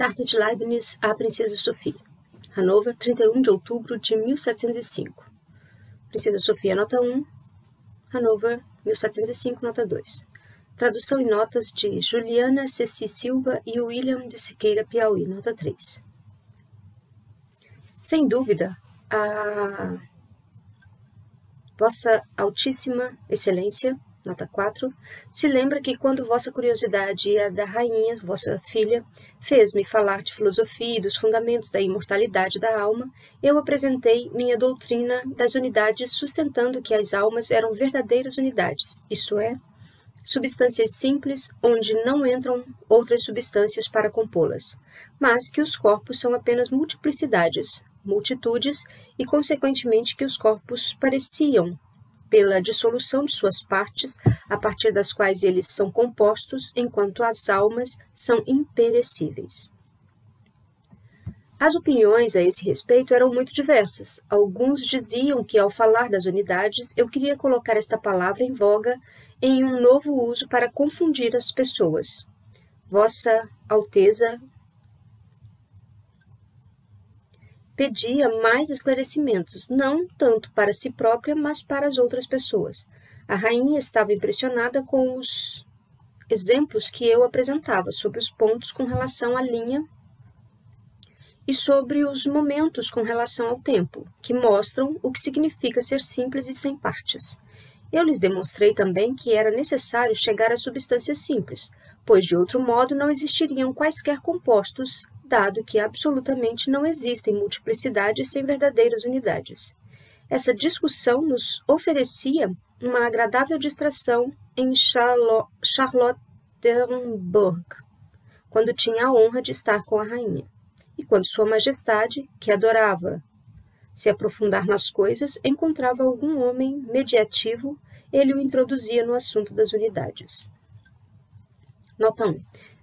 Carta de Leibniz à Princesa Sofia. Hannover, 31 de outubro de 1705. Princesa Sofia, nota 1. Hannover, 1705, nota 2. Tradução e notas de Juliana Ceci Silva e William de Siqueira Piauí, nota 3. Sem dúvida, a Vossa Altíssima Excelência, nota 4, se lembra que quando vossa curiosidade e a da rainha, vossa filha, fez-me falar de filosofia e dos fundamentos da imortalidade da alma, eu apresentei minha doutrina das unidades sustentando que as almas eram verdadeiras unidades, isto é, substâncias simples onde não entram outras substâncias para compô-las, mas que os corpos são apenas multiplicidades, multitudes, e consequentemente que os corpos pareciam pela dissolução de suas partes, a partir das quais eles são compostos, enquanto as almas são imperecíveis. As opiniões a esse respeito eram muito diversas. Alguns diziam que, ao falar das unidades, eu queria colocar esta palavra em voga em um novo uso para confundir as pessoas. Vossa Alteza pedia mais esclarecimentos, não tanto para si própria, mas para as outras pessoas. A rainha estava impressionada com os exemplos que eu apresentava sobre os pontos com relação à linha e sobre os momentos com relação ao tempo, que mostram o que significa ser simples e sem partes. Eu lhes demonstrei também que era necessário chegar a substâncias simples, pois de outro modo não existiriam quaisquer compostos, dado que absolutamente não existem multiplicidades sem verdadeiras unidades. Essa discussão nos oferecia uma agradável distração em Charlottenburg, quando tinha a honra de estar com a rainha, e quando Sua Majestade, que adorava se aprofundar nas coisas, encontrava algum homem mediativo, ele o introduzia no assunto das unidades. Nota 1.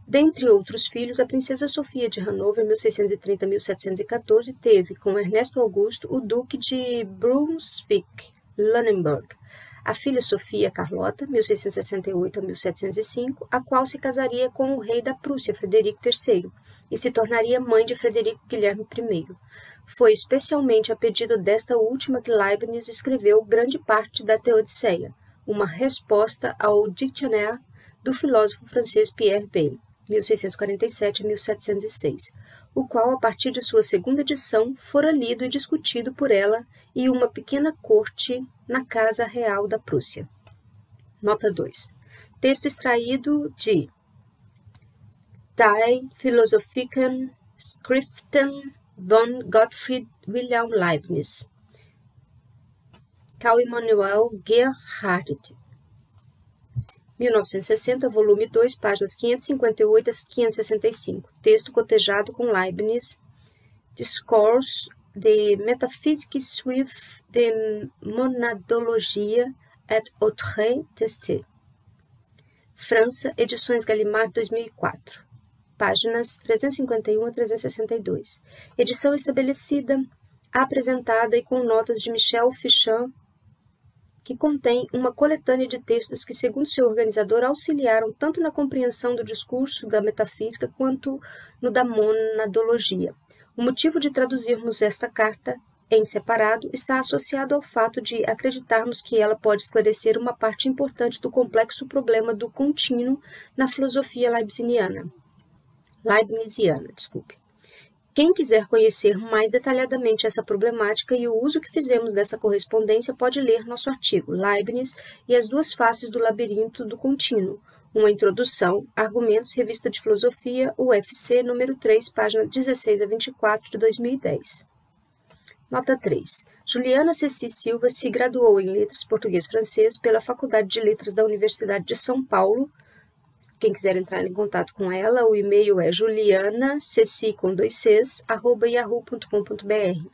Dentre outros filhos, a princesa Sofia de Hannover, 1630-1714, teve, com Ernesto Augusto, o duque de Brunswick-Lunenburg, a filha Sofia Carlota, 1668-1705, a qual se casaria com o rei da Prússia, Frederico III, e se tornaria mãe de Frederico Guilherme I. Foi especialmente a pedido desta última que Leibniz escreveu grande parte da Teodiceia, uma resposta ao Dictionnaire do filósofo francês Pierre Bayle, 1647-1706, o qual, a partir de sua segunda edição, fora lido e discutido por ela e uma pequena corte na Casa Real da Prússia. Nota 2. Texto extraído de Die Philosophischen Schriften von Gottfried Wilhelm Leibniz, Carl Emanuel Gerhardt, 1960, volume 2, páginas 558 a 565. Texto cotejado com Leibniz, Discours de Metaphysics with the Monadologia et autres textes. França, Edições Gallimard, 2004. Páginas 351 a 362. Edição estabelecida, apresentada e com notas de Michel Fichan, que contém uma coletânea de textos que, segundo seu organizador, auxiliaram tanto na compreensão do discurso da metafísica quanto no da monadologia. O motivo de traduzirmos esta carta em separado está associado ao fato de acreditarmos que ela pode esclarecer uma parte importante do complexo problema do contínuo na filosofia leibniziana. Quem quiser conhecer mais detalhadamente essa problemática e o uso que fizemos dessa correspondência pode ler nosso artigo Leibniz e as duas faces do labirinto do contínuo, uma introdução, argumentos, revista de filosofia, UFC, número 3, página 16 a 24 de 2010. Nota 3. Juliana Ceci Silva se graduou em Letras Português-Francês pela Faculdade de Letras da Universidade de São Paulo. Quem quiser entrar em contato com ela, o e-mail é julianaceci@yahoo.com.br.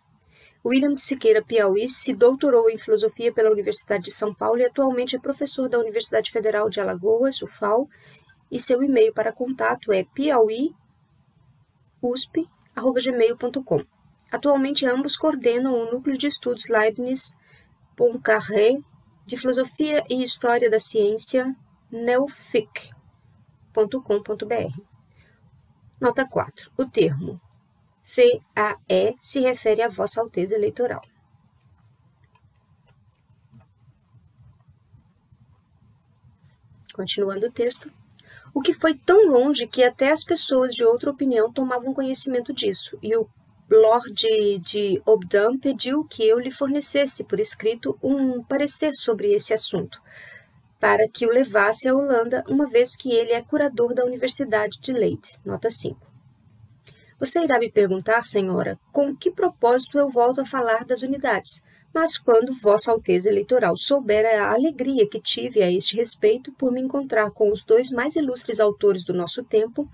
William de Siqueira Piauí se doutorou em Filosofia pela Universidade de São Paulo e atualmente é professor da Universidade Federal de Alagoas, UFAL, e seu e-mail para contato é piauiusp@gmail.com. Atualmente ambos coordenam o Núcleo de Estudos Leibniz-Poincaré de Filosofia e História da Ciência, NEUFIC. Nota 4. O termo FAE se refere à Vossa Alteza Eleitoral. Continuando o texto. O que foi tão longe que até as pessoas de outra opinião tomavam conhecimento disso, e o Lord de Obdam pediu que eu lhe fornecesse por escrito um parecer sobre esse assunto, para que o levasse à Holanda, uma vez que ele é curador da Universidade de Leiden. Nota 5. Você irá me perguntar, senhora, com que propósito eu volto a falar das unidades, mas quando Vossa Alteza Eleitoral souber a alegria que tive a este respeito por me encontrar com os dois mais ilustres autores do nosso tempo,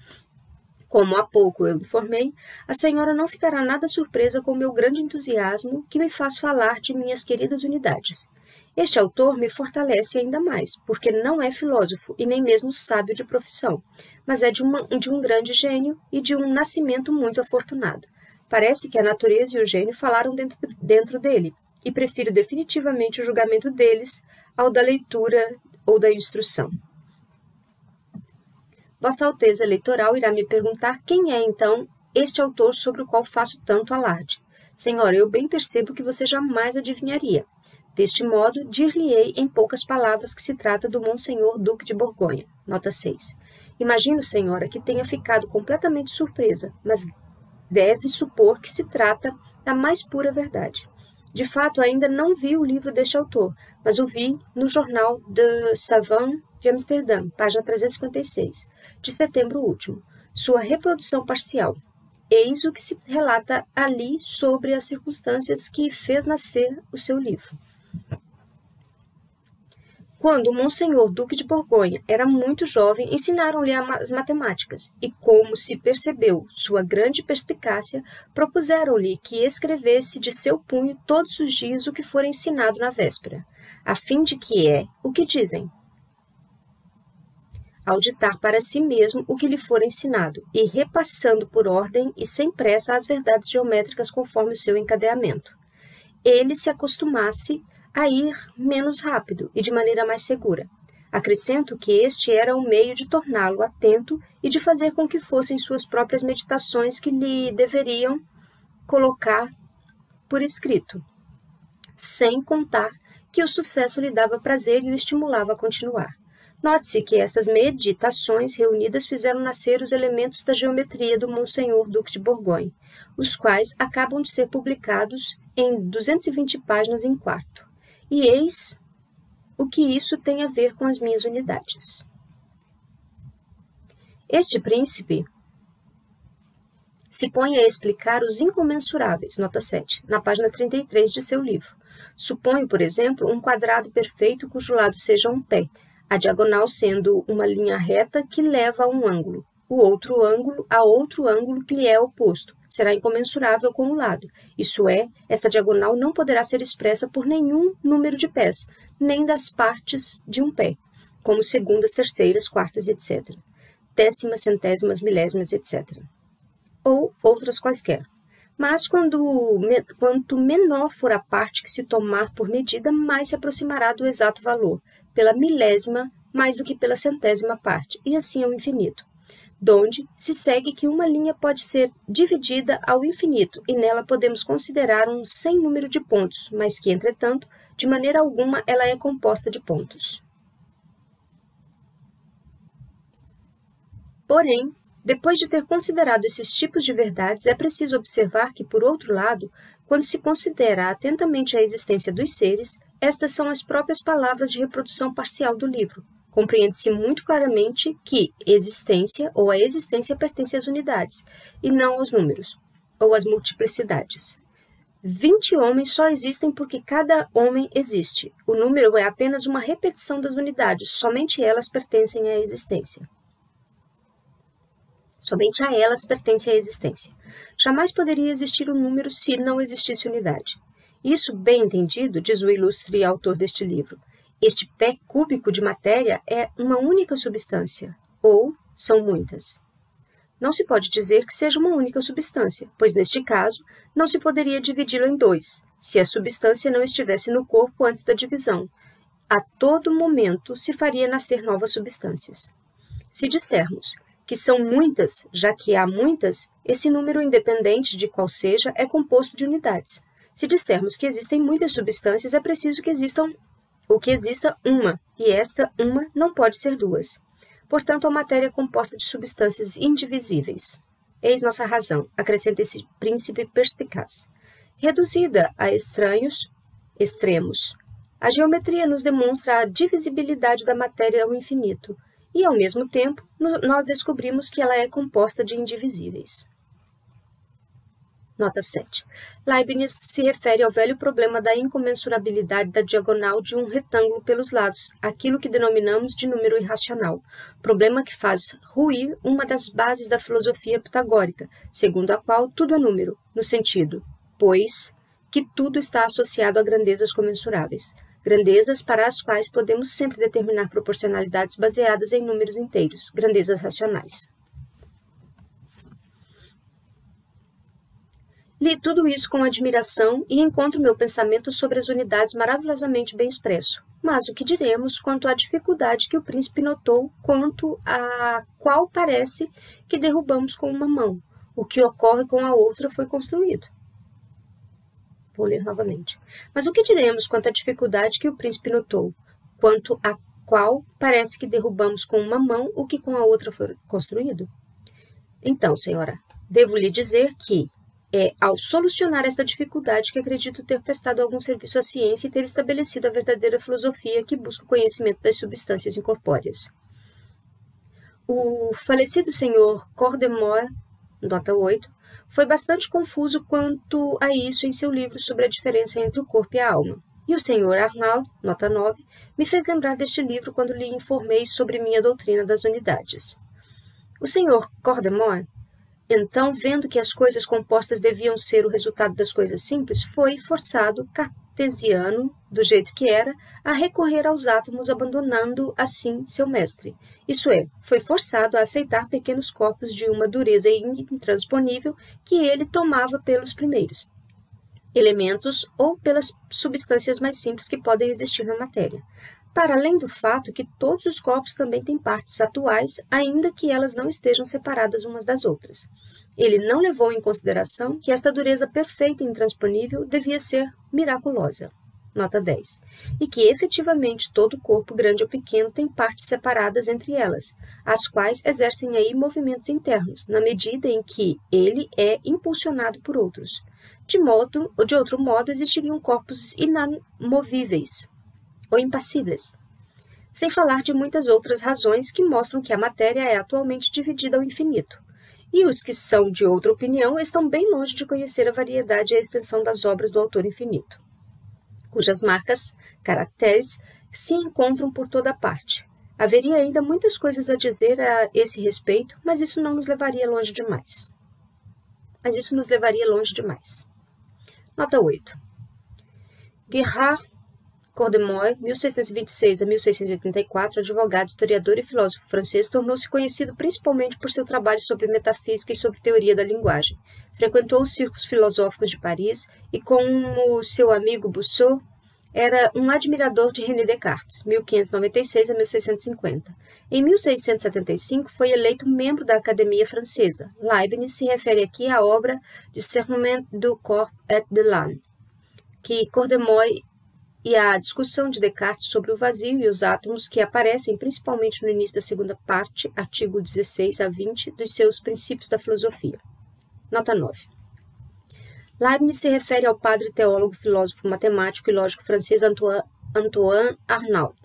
como há pouco eu informei, a senhora não ficará nada surpresa com o meu grande entusiasmo que me faz falar de minhas queridas unidades. Este autor me fortalece ainda mais, porque não é filósofo e nem mesmo sábio de profissão, mas é de um grande gênio e de um nascimento muito afortunado. Parece que a natureza e o gênio falaram dentro dele, e prefiro definitivamente o julgamento deles ao da leitura ou da instrução. Vossa Alteza Eleitoral irá me perguntar quem é, então, este autor sobre o qual faço tanto alarde. Senhora, eu bem percebo que você jamais adivinharia. Deste modo, dir-lhe-ei em poucas palavras que se trata do Monsenhor Duque de Borgonha. Nota 6. Imagino, senhora, que tenha ficado completamente surpresa, mas deve supor que se trata da mais pura verdade. De fato, ainda não vi o livro deste autor, mas o vi no jornal de Savant de Amsterdã, página 356, de setembro último, sua reprodução parcial. Eis o que se relata ali sobre as circunstâncias que fez nascer o seu livro. Quando o Monsenhor Duque de Borgonha era muito jovem, ensinaram-lhe as matemáticas, e como se percebeu sua grande perspicácia, propuseram-lhe que escrevesse de seu punho todos os dias o que for ensinado na véspera, a fim de que o que dizem, ao ditar para si mesmo o que lhe for ensinado, e repassando por ordem e sem pressa as verdades geométricas conforme o seu encadeamento. Ele se acostumasse a ir menos rápido e de maneira mais segura. Acrescento que este era o meio de torná-lo atento e de fazer com que fossem suas próprias meditações que lhe deveriam colocar por escrito, sem contar que o sucesso lhe dava prazer e o estimulava a continuar. Note-se que estas meditações reunidas fizeram nascer os elementos da geometria do Monsenhor Duque de Borgonha, os quais acabam de ser publicados em 220 páginas em quarto. E eis o que isso tem a ver com as minhas unidades. Este príncipe se põe a explicar os incomensuráveis, nota 7, na página 33 de seu livro. Suponho, por exemplo, um quadrado perfeito cujo lado seja um pé, a diagonal sendo uma linha reta que leva a um ângulo, o outro ângulo a outro ângulo que lhe é oposto. Será incomensurável com o lado. Isso é, esta diagonal não poderá ser expressa por nenhum número de pés, nem das partes de um pé, como segundas, terceiras, quartas, etc. Décimas, centésimas, milésimas, etc. Ou outras quaisquer. Mas quanto menor for a parte que se tomar por medida, mais se aproximará do exato valor, pela milésima mais do que pela centésima parte, e assim ao infinito. Donde se segue que uma linha pode ser dividida ao infinito, e nela podemos considerar um sem número de pontos, mas que, entretanto, de maneira alguma ela é composta de pontos. Porém, depois de ter considerado esses tipos de verdades, é preciso observar que, por outro lado, quando se considera atentamente a existência dos seres, estas são as próprias palavras de reprodução parcial do livro. Compreende-se muito claramente que existência ou a existência pertence às unidades, e não aos números, ou às multiplicidades. 20 homens só existem porque cada homem existe. O número é apenas uma repetição das unidades, somente elas pertencem à existência. Somente a elas pertence a existência. Jamais poderia existir um número se não existisse unidade. Isso, bem entendido, diz o ilustre autor deste livro, este pé cúbico de matéria é uma única substância, ou são muitas. Não se pode dizer que seja uma única substância, pois neste caso não se poderia dividi-la em dois, se a substância não estivesse no corpo antes da divisão. A todo momento se faria nascer novas substâncias. Se dissermos que são muitas, já que há muitas, esse número, independente de qual seja, é composto de unidades. Se dissermos que existem muitas substâncias, é preciso que exista uma, e esta uma não pode ser duas. Portanto, a matéria é composta de substâncias indivisíveis. Eis nossa razão, acrescenta esse príncipe perspicaz. Reduzida a extremos, a geometria nos demonstra a divisibilidade da matéria ao infinito, e, ao mesmo tempo, nós descobrimos que ela é composta de indivisíveis. Nota 7. Leibniz se refere ao velho problema da incomensurabilidade da diagonal de um retângulo pelos lados, aquilo que denominamos de número irracional, problema que faz ruir uma das bases da filosofia pitagórica, segundo a qual tudo é número, no sentido, pois, que tudo está associado a grandezas comensuráveis, grandezas para as quais podemos sempre determinar proporcionalidades baseadas em números inteiros, grandezas racionais. Li tudo isso com admiração e encontro meu pensamento sobre as unidades maravilhosamente bem expresso. Mas o que diremos quanto à dificuldade que o príncipe notou quanto a qual parece que derrubamos com uma mão? O que ocorre com a outra foi construído. Vou ler novamente. Mas o que diremos quanto à dificuldade que o príncipe notou, quanto a qual parece que derrubamos com uma mão o que com a outra foi construído? Então, senhora, devo lhe dizer que é ao solucionar esta dificuldade que acredito ter prestado algum serviço à ciência e ter estabelecido a verdadeira filosofia que busca o conhecimento das substâncias incorpóreas. O falecido senhor Cordemoy, nota 8, foi bastante confuso quanto a isso em seu livro sobre a diferença entre o corpo e a alma. E o senhor Arnaud, nota 9, me fez lembrar deste livro quando lhe informei sobre minha doutrina das unidades. O senhor Cordemoy, então, vendo que as coisas compostas deviam ser o resultado das coisas simples, foi forçado, cartesiano, do jeito que era, a recorrer aos átomos, abandonando assim seu mestre. Isso é, foi forçado a aceitar pequenos corpos de uma dureza intransponível que ele tomava pelos primeiros elementos ou pelas substâncias mais simples que podem existir na matéria. Para além do fato que todos os corpos também têm partes atuais, ainda que elas não estejam separadas umas das outras. Ele não levou em consideração que esta dureza perfeita e intransponível devia ser miraculosa. Nota 10. E que, efetivamente, todo corpo, grande ou pequeno, tem partes separadas entre elas, as quais exercem aí movimentos internos, na medida em que ele é impulsionado por outros. De outro modo, existiriam corpos inamovíveis, ou impassíveis, sem falar de muitas outras razões que mostram que a matéria é atualmente dividida ao infinito, e os que são de outra opinião estão bem longe de conhecer a variedade e a extensão das obras do autor infinito, cujas marcas, caracteres, se encontram por toda parte. Haveria ainda muitas coisas a dizer a esse respeito, mas isso nos levaria longe demais. Nota 8. Gerhard Cordemoy, 1626 a 1684, advogado, historiador e filósofo francês, tornou-se conhecido principalmente por seu trabalho sobre metafísica e sobre teoria da linguagem. Frequentou os círculos filosóficos de Paris e, como seu amigo Bossuet, era um admirador de René Descartes, 1596 a 1650. Em 1675, foi eleito membro da Academia Francesa. Leibniz se refere aqui à obra de Serment du Corps et de l'âme, que Cordemoy e a discussão de Descartes sobre o vazio e os átomos que aparecem principalmente no início da segunda parte, artigo 16 a 20, dos seus Princípios da Filosofia. Nota 9. Leibniz se refere ao padre teólogo, filósofo, matemático e lógico francês Antoine Arnaud,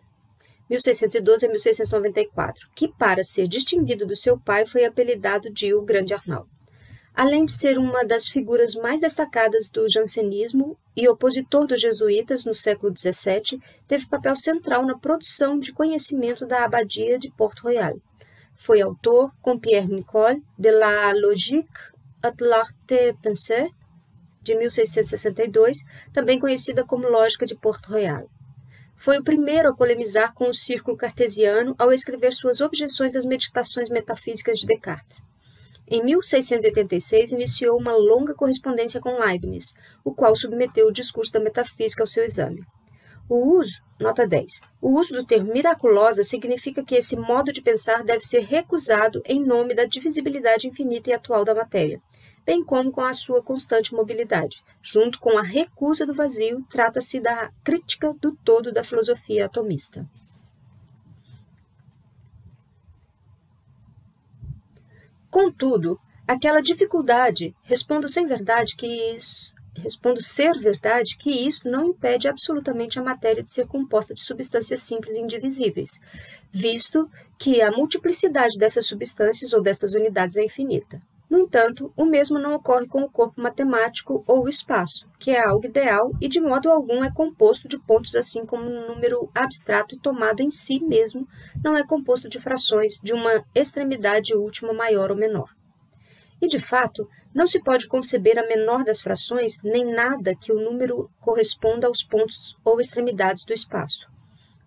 1612 a 1694, que, para ser distinguido do seu pai, foi apelidado de o Grande Arnaud. Além de ser uma das figuras mais destacadas do jansenismo e opositor dos jesuítas no século XVII, teve papel central na produção de conhecimento da abadia de Port-Royal. Foi autor, com Pierre Nicole, de La Logique et l'art de penser, de 1662, também conhecida como Lógica de Port-Royal. Foi o primeiro a polemizar com o círculo cartesiano ao escrever suas objeções às meditações metafísicas de Descartes. Em 1686, iniciou uma longa correspondência com Leibniz, o qual submeteu o discurso da metafísica ao seu exame. Nota 10. O uso do termo miraculosa significa que esse modo de pensar deve ser recusado em nome da divisibilidade infinita e atual da matéria, bem como com a sua constante mobilidade. Junto com a recusa do vazio, trata-se da crítica do todo da filosofia atomista. Contudo, aquela dificuldade, respondo ser verdade que isso não impede absolutamente a matéria de ser composta de substâncias simples e indivisíveis, visto que a multiplicidade dessas substâncias ou destas unidades é infinita. No entanto, o mesmo não ocorre com o corpo matemático ou o espaço, que é algo ideal e de modo algum é composto de pontos, assim como um número abstrato e tomado em si mesmo não é composto de frações de uma extremidade última maior ou menor. E, de fato, não se pode conceber a menor das frações, nem nada que o número corresponda aos pontos ou extremidades do espaço,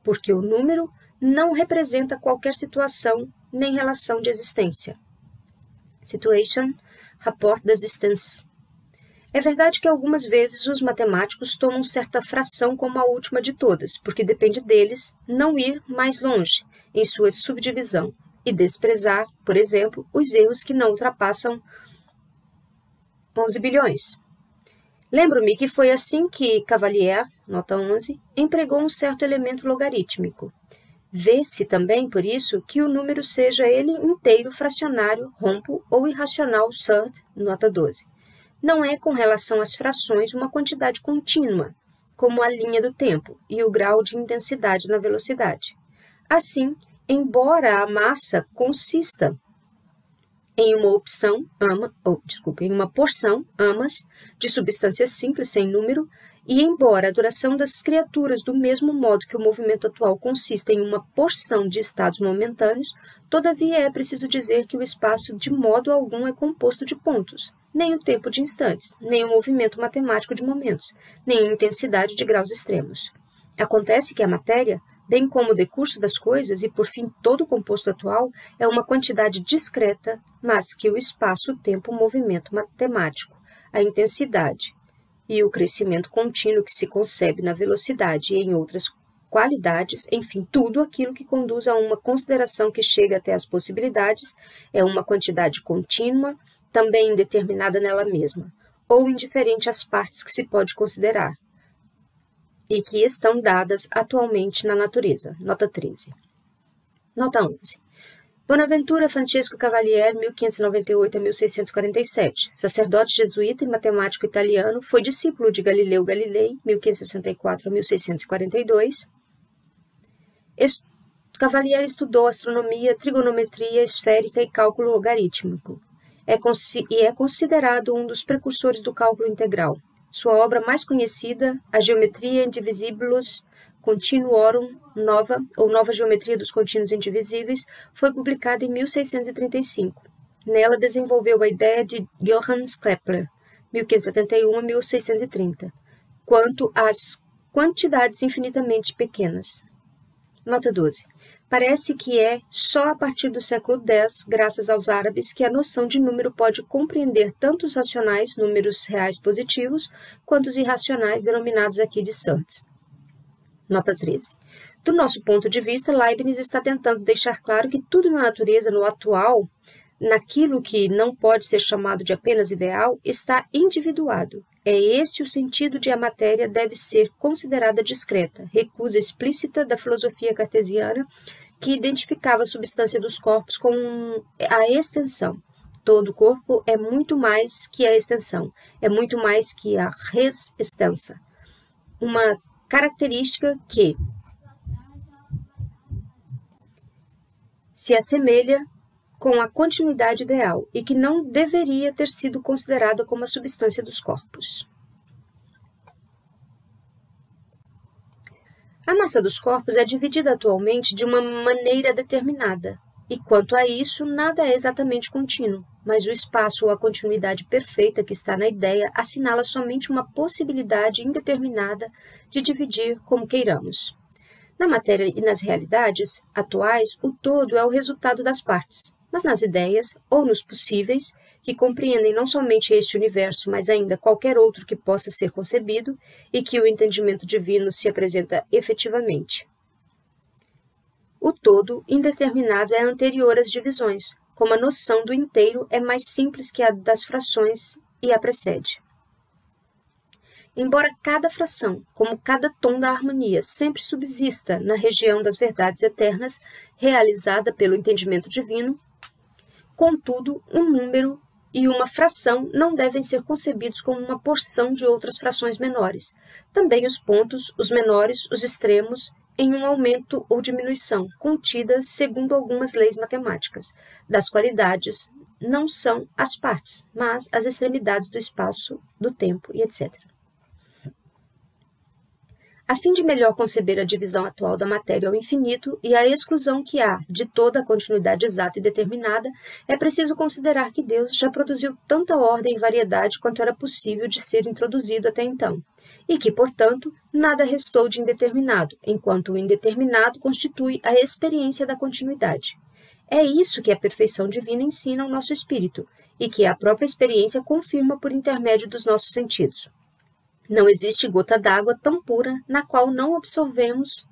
porque o número não representa qualquer situação nem relação de existência. Situation, rapport d'existence. É verdade que algumas vezes os matemáticos tomam certa fração como a última de todas, porque depende deles não ir mais longe em sua subdivisão e desprezar, por exemplo, os erros que não ultrapassam 11 bilhões. Lembro-me que foi assim que Cavalier, nota 11, empregou um certo elemento logarítmico. Vê-se também, por isso, que o número seja ele inteiro fracionário, rompo ou irracional third, nota 12. Não é com relação às frações uma quantidade contínua, como a linha do tempo e o grau de intensidade na velocidade. Assim, embora a massa consista em uma porção, amas, de substâncias simples sem número, e embora a duração das criaturas, do mesmo modo que o movimento atual consista em uma porção de estados momentâneos, todavia é preciso dizer que o espaço de modo algum é composto de pontos, nem o tempo de instantes, nem o movimento matemático de momentos, nem a intensidade de graus extremos. Acontece que a matéria, bem como o decurso das coisas e, por fim, todo o composto atual, é uma quantidade discreta, mas que o espaço, o tempo, o movimento matemático, a intensidade e o crescimento contínuo que se concebe na velocidade e em outras qualidades, enfim, tudo aquilo que conduz a uma consideração que chega até as possibilidades, é uma quantidade contínua, também indeterminada nela mesma, ou indiferente às partes que se pode considerar, e que estão dadas atualmente na natureza. Nota 13. Nota 11. Bonaventura Francesco Cavalier, 1598 a 1647, sacerdote jesuíta e matemático italiano, foi discípulo de Galileu Galilei, 1564 a 1642. Cavalier estudou astronomia, trigonometria esférica e cálculo logarítmico. É considerado um dos precursores do cálculo integral. Sua obra mais conhecida, a Geometria Indivisibilis Continuorum Nova, ou Nova Geometria dos Contínuos Indivisíveis, foi publicada em 1635. Nela desenvolveu a ideia de Johannes Kepler, 1571 a 1630, quanto às quantidades infinitamente pequenas. Nota 12. Parece que é só a partir do século X, graças aos árabes, que a noção de número pode compreender tanto os racionais, números reais positivos, quanto os irracionais, denominados aqui de surds. Nota 13. Do nosso ponto de vista, Leibniz está tentando deixar claro que tudo na natureza, no atual, naquilo que não pode ser chamado de apenas ideal, está individuado. É esse o sentido de a matéria deve ser considerada discreta, recusa explícita da filosofia cartesiana que identificava a substância dos corpos com a extensão. Todo corpo é muito mais que a extensão, é muito mais que a res extensa. Uma característica que se assemelha com a continuidade ideal e que não deveria ter sido considerada como a substância dos corpos. A massa dos corpos é dividida atualmente de uma maneira determinada, e quanto a isso, nada é exatamente contínuo, mas o espaço ou a continuidade perfeita que está na ideia assinala somente uma possibilidade indeterminada de dividir como queiramos. Na matéria e nas realidades atuais, o todo é o resultado das partes, mas nas ideias, ou nos possíveis, que compreendem não somente este universo, mas ainda qualquer outro que possa ser concebido, e que o entendimento divino se apresenta efetivamente. O todo indeterminado é anterior às divisões, como a noção do inteiro é mais simples que a das frações e a precede. Embora cada fração, como cada tom da harmonia, sempre subsista na região das verdades eternas, realizada pelo entendimento divino, contudo, um número e uma fração não devem ser concebidos como uma porção de outras frações menores. Também os pontos, os menores, os extremos, em um aumento ou diminuição, contidas segundo algumas leis matemáticas, das qualidades não são as partes, mas as extremidades do espaço, do tempo e etc. A fim de melhor conceber a divisão atual da matéria ao infinito e a exclusão que há de toda a continuidade exata e determinada, é preciso considerar que Deus já produziu tanta ordem e variedade quanto era possível de ser introduzido até então, e que, portanto, nada restou de indeterminado, enquanto o indeterminado constitui a experiência da continuidade. É isso que a perfeição divina ensina ao nosso espírito, e que a própria experiência confirma por intermédio dos nossos sentidos. Não existe gota d'água tão pura na qual não observemos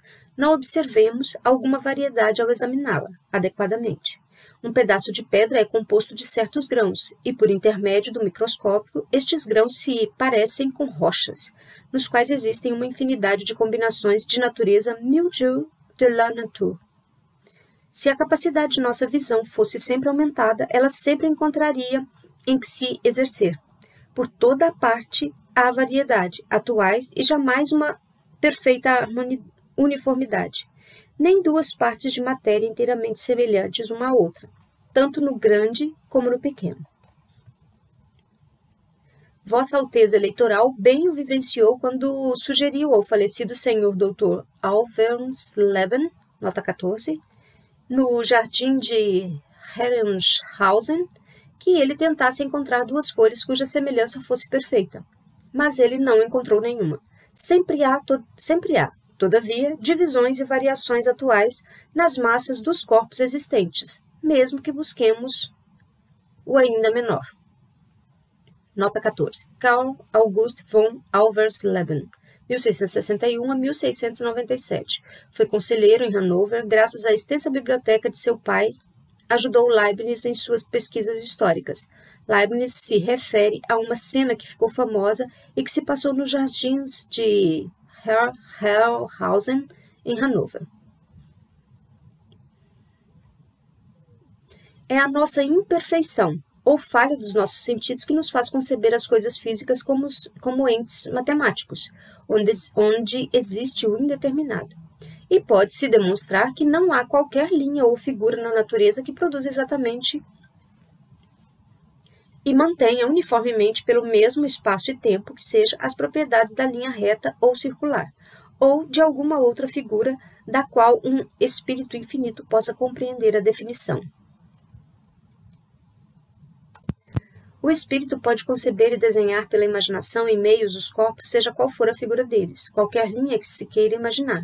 alguma variedade ao examiná-la adequadamente. Um pedaço de pedra é composto de certos grãos, e por intermédio do microscópio, estes grãos se parecem com rochas, nos quais existem uma infinidade de combinações de natureza mildiou de la nature. Se a capacidade de nossa visão fosse sempre aumentada, ela sempre encontraria em que se exercer. Por toda a parte há variedade, atuais e jamais uma perfeita uniformidade, nem duas partes de matéria inteiramente semelhantes uma à outra, tanto no grande como no pequeno. Vossa Alteza Eleitoral bem o vivenciou quando sugeriu ao falecido senhor Dr. Alversleben, nota 14, no jardim de Herrenhausen, que ele tentasse encontrar duas folhas cuja semelhança fosse perfeita. Mas ele não encontrou nenhuma. Sempre há, todavia, divisões e variações atuais nas massas dos corpos existentes, mesmo que busquemos o ainda menor. Nota 14. Carl August von Alversleben, 1661 a 1697. Foi conselheiro em Hanover, graças à extensa biblioteca de seu pai, ajudou Leibniz em suas pesquisas históricas. Leibniz se refere a uma cena que ficou famosa e que se passou nos jardins de Herrenhausen, em Hanover. É a nossa imperfeição, ou falha dos nossos sentidos, que nos faz conceber as coisas físicas como entes matemáticos, onde existe o indeterminado. E pode-se demonstrar que não há qualquer linha ou figura na natureza que produza exatamente e mantenha uniformemente pelo mesmo espaço e tempo que seja as propriedades da linha reta ou circular, ou de alguma outra figura da qual um espírito infinito possa compreender a definição. O espírito pode conceber e desenhar pela imaginação em meios os corpos, seja qual for a figura deles, qualquer linha que se queira imaginar.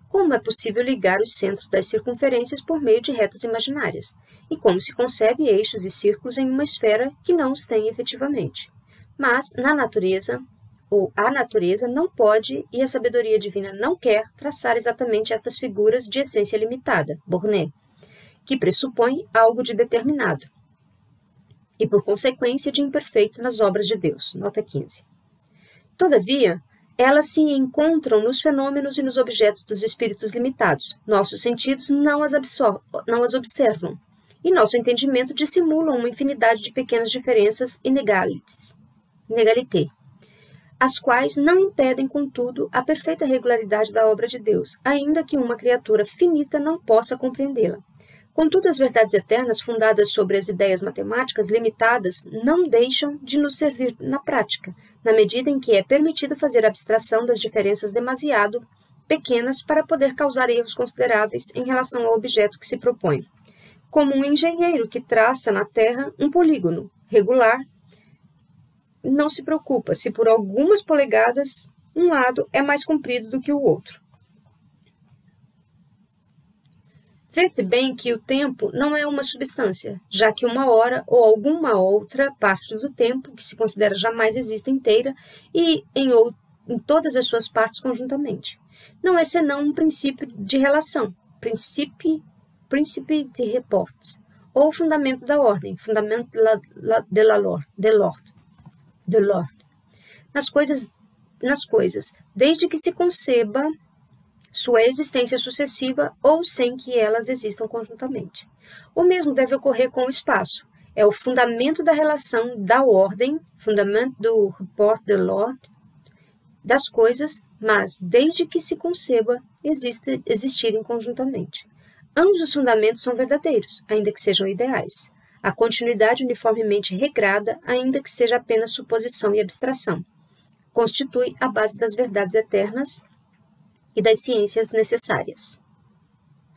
Como é possível ligar os centros das circunferências por meio de retas imaginárias? E como se concebe eixos e círculos em uma esfera que não os tem efetivamente? Mas, na natureza, ou a natureza não pode e a sabedoria divina não quer traçar exatamente estas figuras de essência limitada, Burnet, que pressupõe algo de determinado, e por consequência de imperfeito nas obras de Deus. Nota 15. Todavia, elas se encontram nos fenômenos e nos objetos dos espíritos limitados. Nossos sentidos não as observam, e nosso entendimento dissimula uma infinidade de pequenas diferenças inégalité, as quais não impedem, contudo, a perfeita regularidade da obra de Deus, ainda que uma criatura finita não possa compreendê-la. Contudo, as verdades eternas, fundadas sobre as ideias matemáticas limitadas, não deixam de nos servir na prática, na medida em que é permitido fazer abstração das diferenças demasiado pequenas para poder causar erros consideráveis em relação ao objeto que se propõe. Como um engenheiro que traça na Terra um polígono regular, não se preocupa se por algumas polegadas um lado é mais comprido do que o outro. Vê-se bem que o tempo não é uma substância, já que uma hora ou alguma outra parte do tempo, que se considera jamais existe inteira, e em todas as suas partes conjuntamente. Não é senão um princípio de relação, príncipe de rapport, ou fundamento da ordem, fundamento de l'ordre. Nas coisas, desde que se conceba sua existência sucessiva ou sem que elas existam conjuntamente. O mesmo deve ocorrer com o espaço. É o fundamento da relação da ordem, fundamento do rapport de l'ordre, das coisas, mas desde que se conceba existirem conjuntamente. Ambos os fundamentos são verdadeiros, ainda que sejam ideais. A continuidade uniformemente regrada, ainda que seja apenas suposição e abstração, constitui a base das verdades eternas e das ciências necessárias.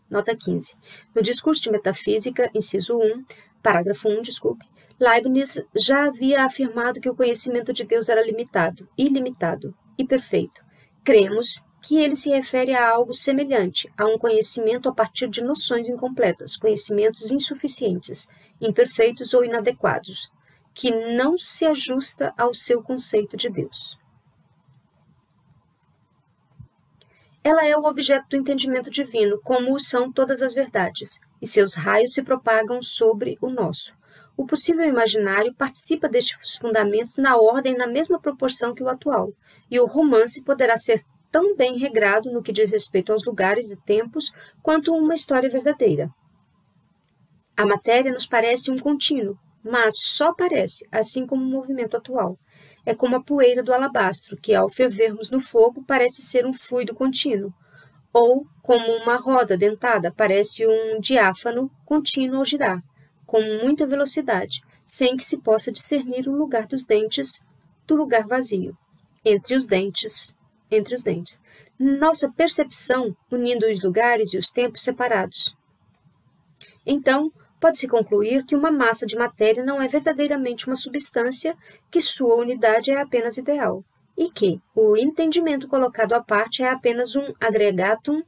Nota 15. No discurso de metafísica, inciso 1, parágrafo 1, Leibniz já havia afirmado que o conhecimento de Deus era ilimitado e perfeito. Cremos que ele se refere a algo semelhante, a um conhecimento a partir de noções incompletas, conhecimentos insuficientes, imperfeitos ou inadequados, que não se ajusta ao seu conceito de Deus. Ela é o objeto do entendimento divino, como o são todas as verdades, e seus raios se propagam sobre o nosso. O possível imaginário participa destes fundamentos na ordem na mesma proporção que o atual, e o romance poderá ser tão bem regrado no que diz respeito aos lugares e tempos, quanto uma história verdadeira. A matéria nos parece um contínuo, mas só parece, assim como o movimento atual. É como a poeira do alabastro, que ao fervermos no fogo parece ser um fluido contínuo, ou como uma roda dentada parece um diáfano contínuo ao girar, com muita velocidade, sem que se possa discernir o lugar dos dentes do lugar vazio, entre os dentes. Nossa percepção unindo os lugares e os tempos separados. Então, pode-se concluir que uma massa de matéria não é verdadeiramente uma substância, que sua unidade é apenas ideal, e que o entendimento colocado à parte é apenas um agregatum,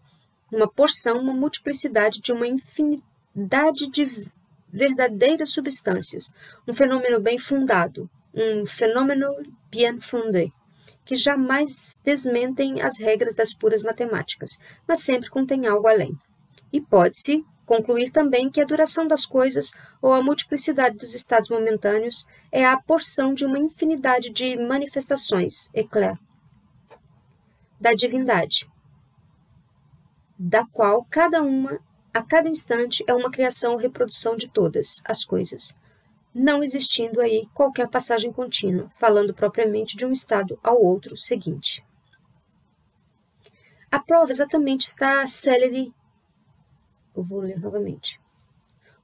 uma porção, uma multiplicidade de uma infinidade de verdadeiras substâncias, um fenômeno bem fundado, um fenômeno bien fondé, que jamais desmentem as regras das puras matemáticas, mas sempre contém algo além. E pode-se concluir também que a duração das coisas ou a multiplicidade dos estados momentâneos é a porção de uma infinidade de manifestações, éclair, da divindade, da qual cada uma, a cada instante, é uma criação ou reprodução de todas as coisas, não existindo aí qualquer passagem contínua, falando propriamente de um estado ao outro seguinte. A prova exatamente está célere. Eu vou ler novamente.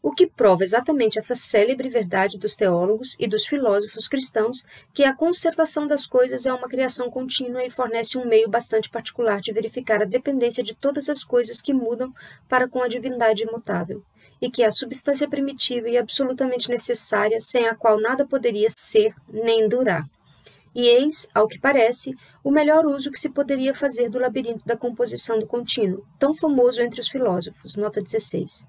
O que prova exatamente essa célebre verdade dos teólogos e dos filósofos cristãos, que a conservação das coisas é uma criação contínua e fornece um meio bastante particular de verificar a dependência de todas as coisas que mudam para com a divindade imutável, e que é a substância primitiva e absolutamente necessária, sem a qual nada poderia ser nem durar. E eis, ao que parece, o melhor uso que se poderia fazer do labirinto da composição do contínuo, tão famoso entre os filósofos. Nota 16.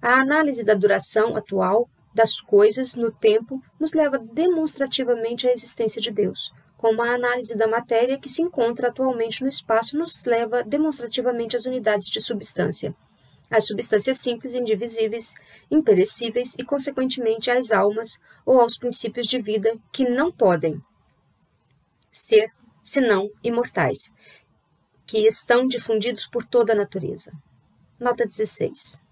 A análise da duração atual das coisas no tempo nos leva demonstrativamente à existência de Deus, como a análise da matéria que se encontra atualmente no espaço nos leva demonstrativamente às unidades de substância, às substâncias simples, indivisíveis, imperecíveis e, consequentemente, às almas ou aos princípios de vida que não podem ser senão imortais, que estão difundidos por toda a natureza. Nota 16.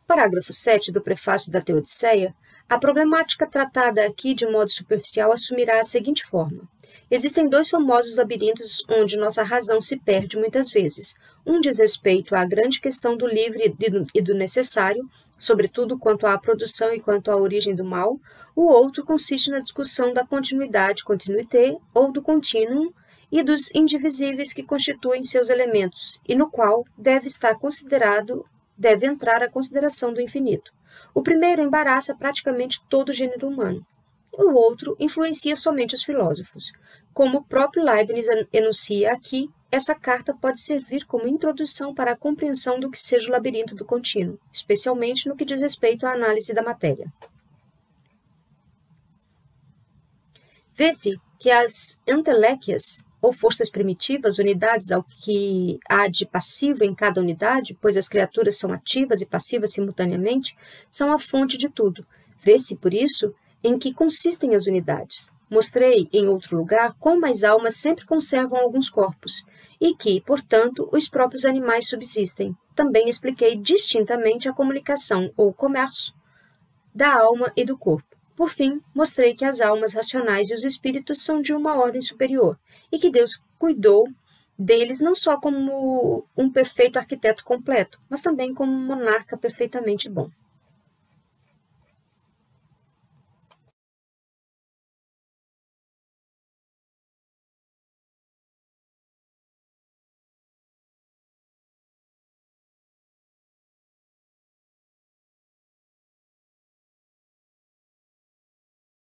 Parágrafo 7 do prefácio da Teodiceia, a problemática tratada aqui de modo superficial assumirá a seguinte forma. Existem dois famosos labirintos onde nossa razão se perde muitas vezes. Um diz respeito à grande questão do livre e do necessário, sobretudo quanto à produção e quanto à origem do mal. O outro consiste na discussão da continuidade, continuité, ou do contínuo, e dos indivisíveis que constituem seus elementos, e no qual deve entrar a consideração do infinito. O primeiro embaraça praticamente todo o gênero humano. O outro influencia somente os filósofos. Como o próprio Leibniz enuncia aqui, essa carta pode servir como introdução para a compreensão do que seja o labirinto do contínuo, especialmente no que diz respeito à análise da matéria. Vê-se que as enteléquias, ou forças primitivas, unidades ao que há de passivo em cada unidade, pois as criaturas são ativas e passivas simultaneamente, são a fonte de tudo. Vê-se, por isso, em que consistem as unidades. Mostrei, em outro lugar, como as almas sempre conservam alguns corpos, e que, portanto, os próprios animais subsistem. Também expliquei distintamente a comunicação, ou comércio, da alma e do corpo. Por fim, mostrei que as almas racionais e os espíritos são de uma ordem superior, e que Deus cuidou deles não só como um perfeito arquiteto completo, mas também como um monarca perfeitamente bom.